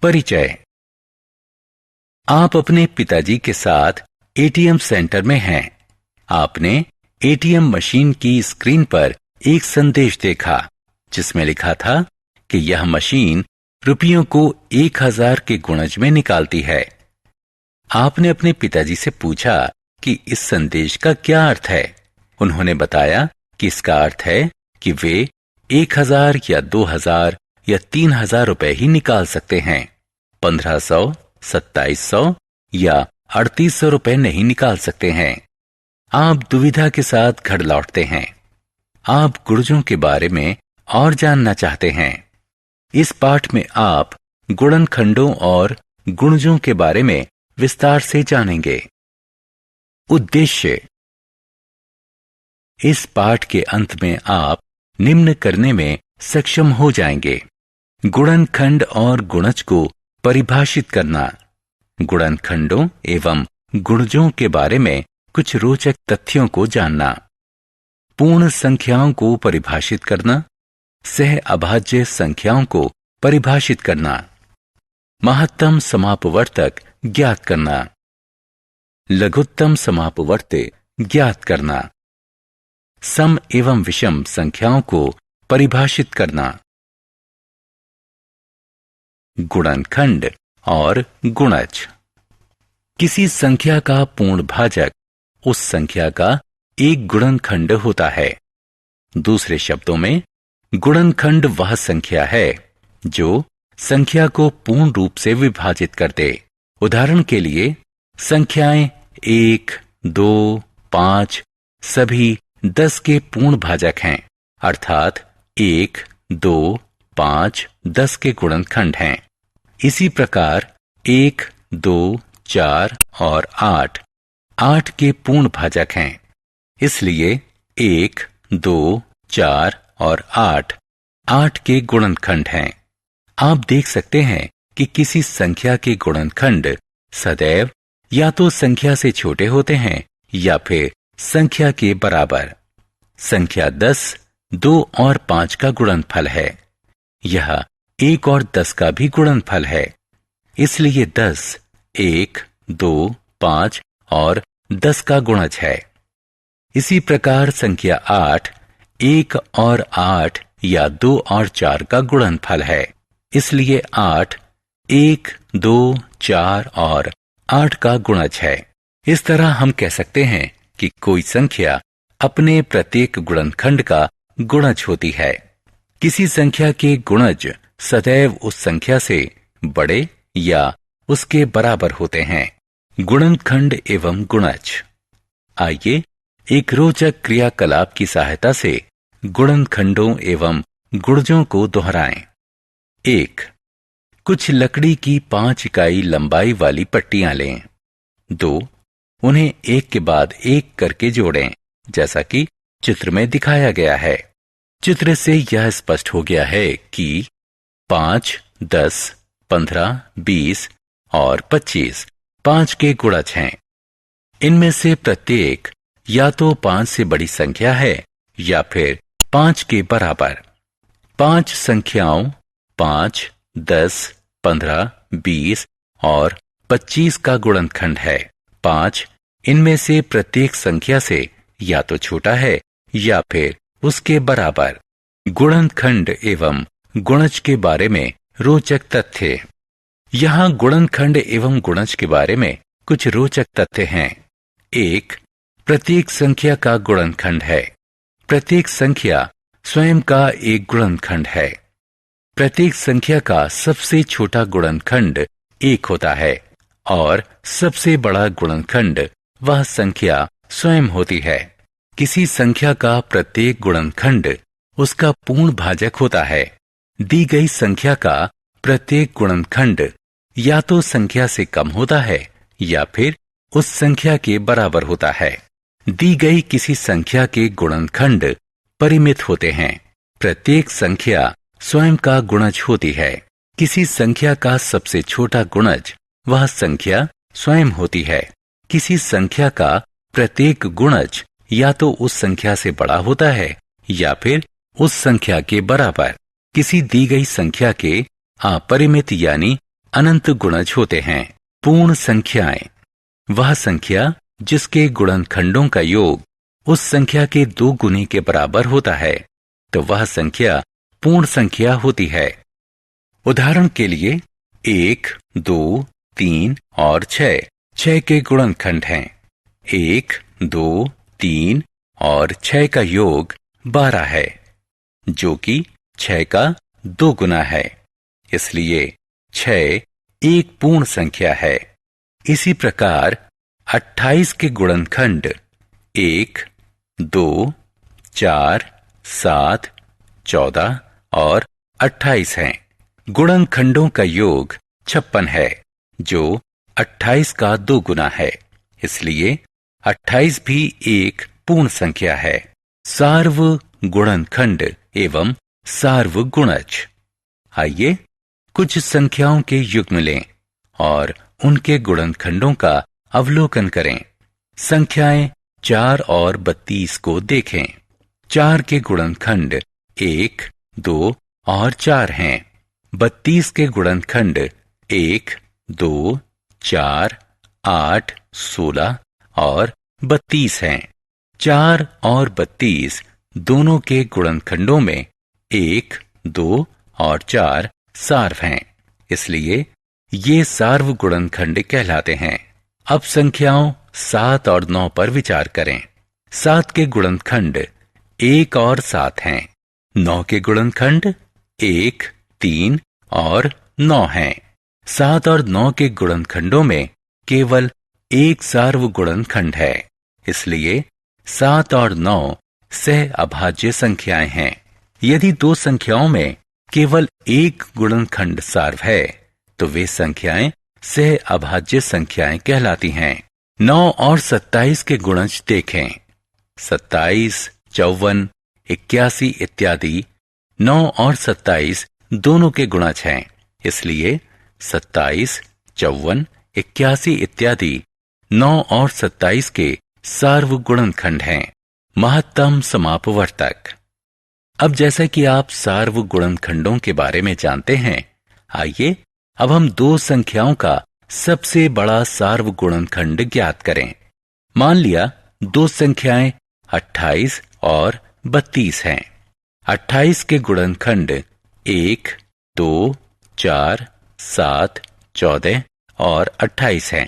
परिचय। आप अपने पिताजी के साथ एटीएम सेंटर में हैं। आपने एटीएम मशीन की स्क्रीन पर एक संदेश देखा जिसमें लिखा था कि यह मशीन रुपयों को 1000 के गुणज में निकालती है। आपने अपने पिताजी से पूछा कि इस संदेश का क्या अर्थ है। उन्होंने बताया कि इसका अर्थ है कि वे 1000 या 2000 या 3000 रुपए ही निकाल सकते हैं। 1500, 2700 या 3800 रुपए नहीं निकाल सकते हैं। आप दुविधा के साथ घर लौटते हैं। आप गुणजों के बारे में और जानना चाहते हैं। इस पाठ में आप गुणनखंडों और गुणजों के बारे में विस्तार से जानेंगे। उद्देश्य। इस पाठ के अंत में आप निम्न करने में सक्षम हो जाएंगे: गुणनखंड और गुणज को परिभाषित करना, गुणनखंडों एवं गुणजों के बारे में कुछ रोचक तथ्यों को जानना, पूर्ण संख्याओं को परिभाषित करना, सह अभाज्य संख्याओं को परिभाषित करना, महत्तम समापवर्तक ज्ञात करना, लघुत्तम समापवर्त्य ज्ञात करना, सम एवं विषम संख्याओं को परिभाषित करना। गुणनखंड और गुणज। किसी संख्या का पूर्ण भाजक उस संख्या का एक गुणनखंड होता है। दूसरे शब्दों में, गुणनखंड वह संख्या है जो संख्या को पूर्ण रूप से विभाजित कर दे। उदाहरण के लिए, संख्याएं 1, 2, 5 सभी 10 के पूर्ण भाजक हैं, अर्थात 1, 2, 5, 10 के गुणनखंड हैं। इसी प्रकार 1, 2, 4 और 8 8 के पूर्ण भाजक हैं। इसलिए 1, 2, 4 और 8 8 के गुणनखंड हैं। आप देख सकते हैं कि किसी संख्या के गुणनखंड सदैव या तो संख्या से छोटे होते हैं या फिर संख्या के बराबर। संख्या 10 2 और 5 का गुणनफल है। यह 1 और 10 का भी गुणनफल है। इसलिए 10 1, 2, 5 और 10 का गुणज है। इसी प्रकार संख्या 8 1 और 8 या 2 और 4 का गुणनफल है। इसलिए 8 1, 2, 4 और 8 का गुणज है। इस तरह हम कह सकते हैं कि कोई संख्या अपने प्रत्येक गुणनखंड का गुणज होती है। किसी संख्या के गुणज सदैव उस संख्या से बड़े या उसके बराबर होते हैं। गुणनखंड एवं गुणज। आइए एक रोचक क्रियाकलाप की सहायता से गुणनखंडों एवं गुणजों को दोहराएं। 1. कुछ लकड़ी की 5 इकाई लंबाई वाली पट्टियां लें। 2. उन्हें एक के बाद एक करके जोड़ें, जैसा कि चित्र में दिखाया गया है। चित्र से यह स्पष्ट हो गया है कि 5, 10, 15, 20 और 25 5 के गुणज हैं। इनमें से प्रत्येक या तो 5 से बड़ी संख्या है या फिर 5 के बराबर। 5 संख्याओं 5, 10, 15, 20 और 25 का गुणनखंड है। 5 इनमें से प्रत्येक संख्या से या तो छोटा है या फिर उसके बराबर। गुणनखंड एवं गुणज के बारे में रोचक तथ्य। यहाँ गुणनखंड एवं गुणज के बारे में कुछ रोचक तथ्य हैं। 1. प्रत्येक संख्या का गुणनखंड है। प्रत्येक संख्या स्वयं का एक गुणनखंड है। प्रत्येक संख्या का सबसे छोटा गुणनखंड 1 होता है और सबसे बड़ा गुणनखंड वह संख्या स्वयं होती है। किसी संख्या का प्रत्येक गुणनखंड उसका पूर्ण भाजक होता है। दी गई संख्या का प्रत्येक गुणनखंड या तो संख्या से कम होता है या फिर उस संख्या के बराबर होता है। दी गई किसी संख्या के गुणनखंड परिमित होते हैं। प्रत्येक संख्या स्वयं का गुणज होती है। किसी संख्या का सबसे छोटा गुणज वह संख्या स्वयं होती है। किसी संख्या का प्रत्येक गुणज या तो उस संख्या से बड़ा होता है या फिर उस संख्या के बराबर। किसी दी गई संख्या के अपरिमित यानी अनंत गुणज होते हैं। पूर्ण संख्याएं वह संख्या जिसके गुणनखंडों का योग उस संख्या के 2 गुने के बराबर होता है, तो वह संख्या पूर्ण संख्या होती है। उदाहरण के लिए 1, 2, 3 और 6 के गुणनखंड हैं। 1, 2, 3 और 6 का योग 12 है, जो कि 6 का 2 गुना है। इसलिए 6 एक पूर्ण संख्या है। इसी प्रकार 28 के गुणनखंड 1, 2, 4, 7, 14 और 28 हैं। गुणनखंडों का योग 56 है, जो 28 का 2 गुना है। इसलिए 28 भी एक पूर्ण संख्या है। सार्व गुणनखंड एवं सार्व गुणज। आइए कुछ संख्याओं के युग्म लें और उनके गुणनखंडों का अवलोकन करें। संख्याएं 4 और 32 को देखें। 4 के गुणनखंड 1, 2 और 4 हैं। 32 के गुणनखंड 1, 2, 4, 8, 16 और 32 हैं। 4 और 32 दोनों के गुणनखंडों में 1, 2 और 4 सार्व हैं। इसलिए ये सार्व गुणनखंड कहलाते हैं। अब संख्याओं 7 और 9 पर विचार करें। 7 के गुणनखंड 1 और 7 हैं। 9 के गुणनखंड 1, 3 और 9 हैं। 7 और 9 के गुणनखंडों में केवल एक सार्व गुणनखंड है। इसलिए 7 और 9 सह अभाज्य संख्याएं हैं। यदि 2 संख्याओं में केवल एक गुणनखंड सार्व है, तो वे संख्याएं सह अभाज्य संख्याएं कहलाती हैं। 9 और 27 के गुणज देखें। 27, 54, 81 इत्यादि 9 और 27 दोनों के गुणज हैं। इसलिए 27, 54, 81 इत्यादि 9 और 27 के सार्व गुणनखंड हैं। महत्तम समापवर्तक। अब जैसा कि आप सार्व गुणनखंडों के बारे में जानते हैं, आइए अब हम 2 संख्याओं का सबसे बड़ा सार्व गुणनखंड ज्ञात करें। मान लिया 2 संख्याएं 28 और 32 हैं। 28 के गुणनखंड 1, 2, 4, 7, 14 और 28 हैं।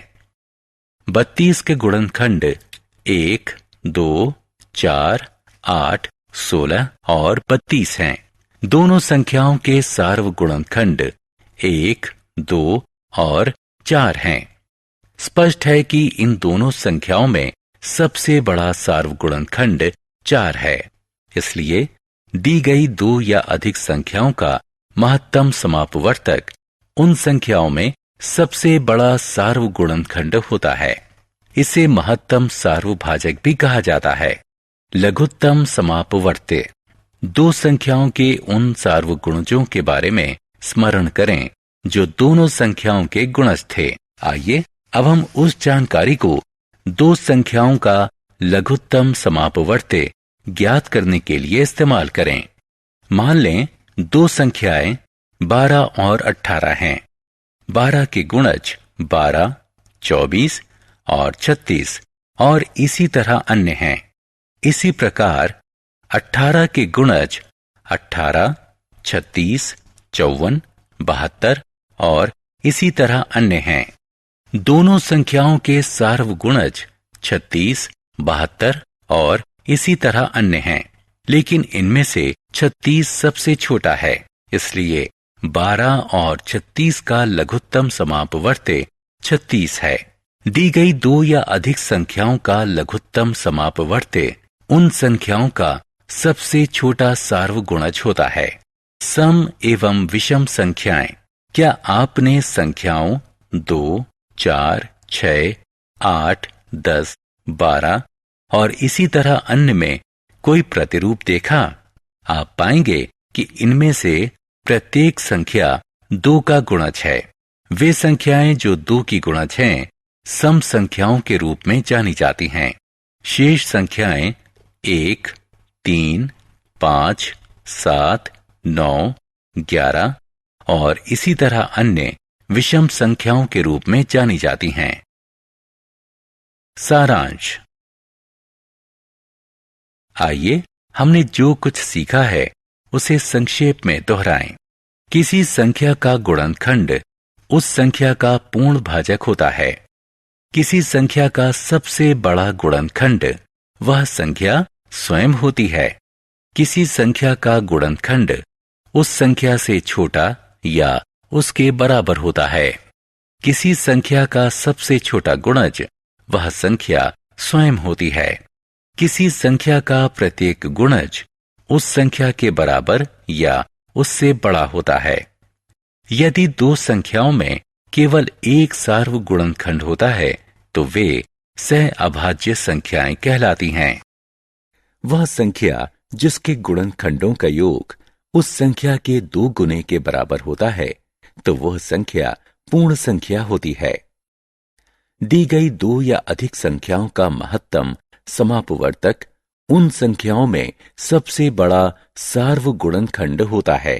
32 के गुणनखंड 1, 2, 4, 8, 16 और 32 हैं। दोनों संख्याओं के सार्व गुणनखंड 1, 2 और 4 हैं। स्पष्ट है कि इन दोनों संख्याओं में सबसे बड़ा सार्व गुणनखंड 4 है। इसलिए दी गई 2 या अधिक संख्याओं का महत्तम समापवर्तक उन संख्याओं में सबसे बड़ा सार्व गुणनखंड होता है। इसे महत्तम सार्वभाजक भी कहा जाता है। लघुत्तम समापवर्त्य। 2 संख्याओं के उन सार्वगुणजों के बारे में स्मरण करें जो दोनों संख्याओं के गुणज थे। आइए अब हम उस जानकारी को 2 संख्याओं का लघुत्तम समापवर्त्य ज्ञात करने के लिए इस्तेमाल करें। मान लें 2 संख्याएं 12 और 18 हैं। 12 के गुणज 12, 24 और 36 और इसी तरह अन्य हैं। इसी प्रकार 18 के गुणज 18, 36, 54, 72 और इसी तरह अन्य हैं। दोनों संख्याओं के सार्वगुणज 36, 72 और इसी तरह अन्य हैं, लेकिन इनमें से 36 सबसे छोटा है। इसलिए 12 और 36 का लघुत्तम समापवर्त्य 36 है। दी गई 2 या अधिक संख्याओं का लघुत्तम समापवर्त्य उन संख्याओं का सबसे छोटा सार्वगुणज होता है। सम एवं विषम संख्याएं। क्या आपने संख्याओं 2, 4, 6, 8, 10, 12 और इसी तरह अन्य में कोई प्रतिरूप देखा? आप पाएंगे कि इनमें से प्रत्येक संख्या 2 का गुणज है। वे संख्याएं जो 2 की गुणज हैं सम संख्याओं के रूप में जानी जाती हैं। शेष संख्याएं 1, 3, 5, 7, 9, 11 और इसी तरह अन्य विषम संख्याओं के रूप में जानी जाती हैं। सारांश। आइए हमने जो कुछ सीखा है उसे संक्षेप में दोहराएं। किसी संख्या का गुणनखंड उस संख्या का पूर्ण भाजक होता है। किसी संख्या का सबसे बड़ा गुणनखंड वह संख्या स्वयं होती है। किसी संख्या का गुणनखंड उस संख्या से छोटा या उसके बराबर होता है। किसी संख्या का सबसे छोटा गुणज वह संख्या स्वयं होती है। किसी संख्या का प्रत्येक गुणज उस संख्या के बराबर या उससे बड़ा होता है। यदि दो संख्याओं में केवल एक सार्वगुणनखंड होता है तो वे सह अभाज्य संख्याएं कहलाती हैं। वह संख्या जिसके गुणनखंडों का योग उस संख्या के 2 गुने के बराबर होता है तो वह संख्या पूर्ण संख्या होती है। दी गई 2 या अधिक संख्याओं का महत्तम समापवर्तक उन संख्याओं में सबसे बड़ा सार्वगुणनखंड होता है।